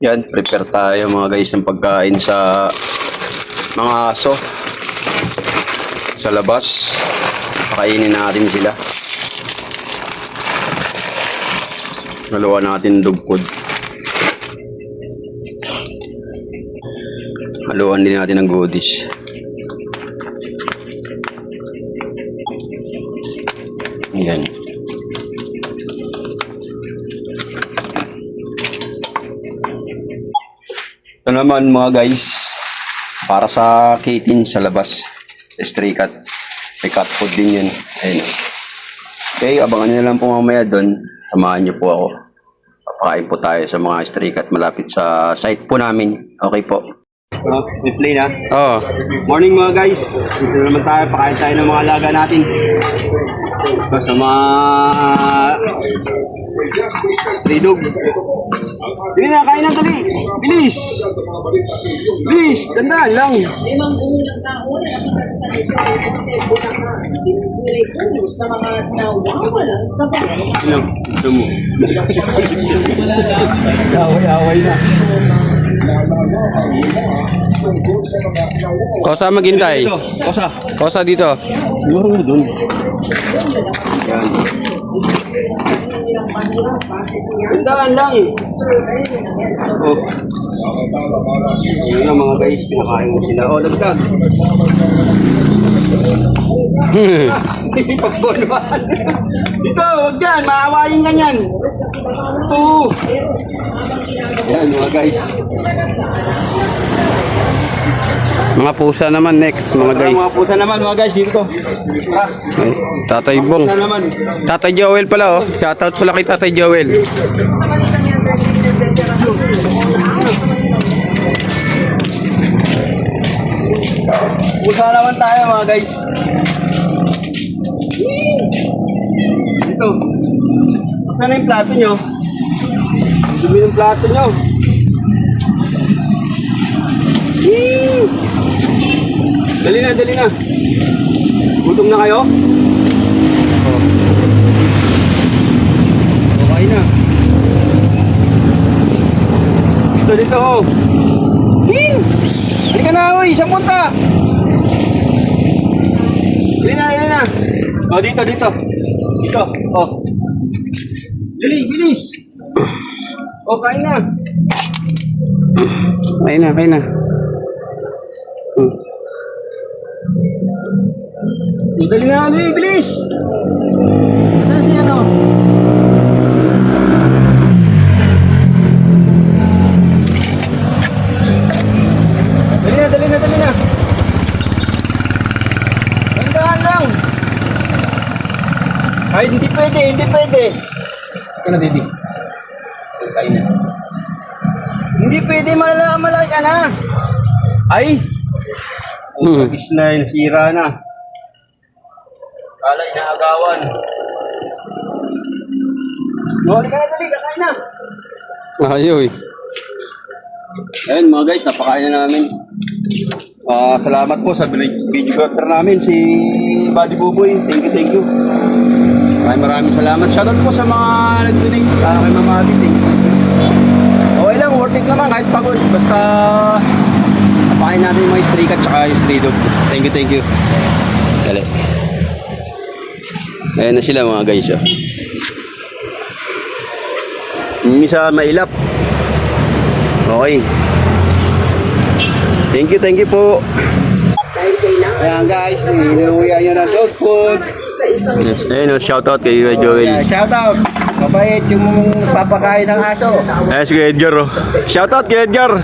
Yan, prepare tayo mga guys ng pagkain sa mga aso sa labas. Pakainin natin sila. Haluan natin dog food. Haluan din natin ng goodies. Yan. Ito naman mga guys, para sa kitten sa labas, stray cat. May cat food din yun. Ayun. Okay, abangan nyo lang po mamaya doon. Samahan nyo po ako. Papakain po tayo sa mga stray cat malapit sa site po namin. Okay po. May play na? Oo. Morning mga guys. Dito naman tayo. Pakain tayo ng mga alaga natin. Ito sa mga stray dog. Hindi na, kain na dali. Bilis. Bilis. Tandaan lang. Ano? Gusto mo? Away-away na. Kosa maghintay. Dito. Kosa. Kosa dito. Doon. Yan. Tandaan lang. Oh. Ayun na mga guys, pinakain mo sila. Oh, lagdag. Pagbunuan. Dito, wag yan. Maawayin ganyan. Ito. Yan mga guys. Mga pusa naman next, mga guys. Mga pusa naman mga guys. Dito. Ay, Tatay Bong. Pusa naman. Tatay Joel pala oh. Shoutout pala kay Tatay Joel. Pusa naman tayo mga guys. Dito. Saan na yung plato nyo? Dumi ng plato nyo. Dali na, dali na. Gutom na kayo? Okay na. Dito, dito oh. Halika na, uy. Isang punta. Dali na, dali na. Oh, dito, dito. Dito, oh. Dali, bilis. Oh, kain na. Kain na, kain na. Dali na, dali, bilis. Saan siya, no? Dali na, dali na, dali na. Tandaan lang. Ay, hindi pwede, hindi pwede. Ito na, Didi. Kain na. Hindi pwede, malala ka na. Ay! Pagis na, nasira na. Kala inaagawan. Huli ka na, dali, kakain na. Ayoy. Ayun mga guys, napakain na namin. Salamat po sa videographer namin, si Buddy Buboy. Thank you. Maraming salamat. Shoutout po sa mga nag-donate kay Mama Abby. Okay lang, worth it naman kahit pagod. Basta napakain natin yung mga stray cat tsaka yung stray dog. Thank you. Dali. Ayan na sila mga guys. Oh. Yung isa mailap. Okay. Thank you po. Ayan guys, inuwihan nyo ng dog food. Yes, ayun, shoutout kay Joel. Shoutout. Mabait yung papakain ng aso. Ayun si Edgar. Oh. Shoutout kay Edgar.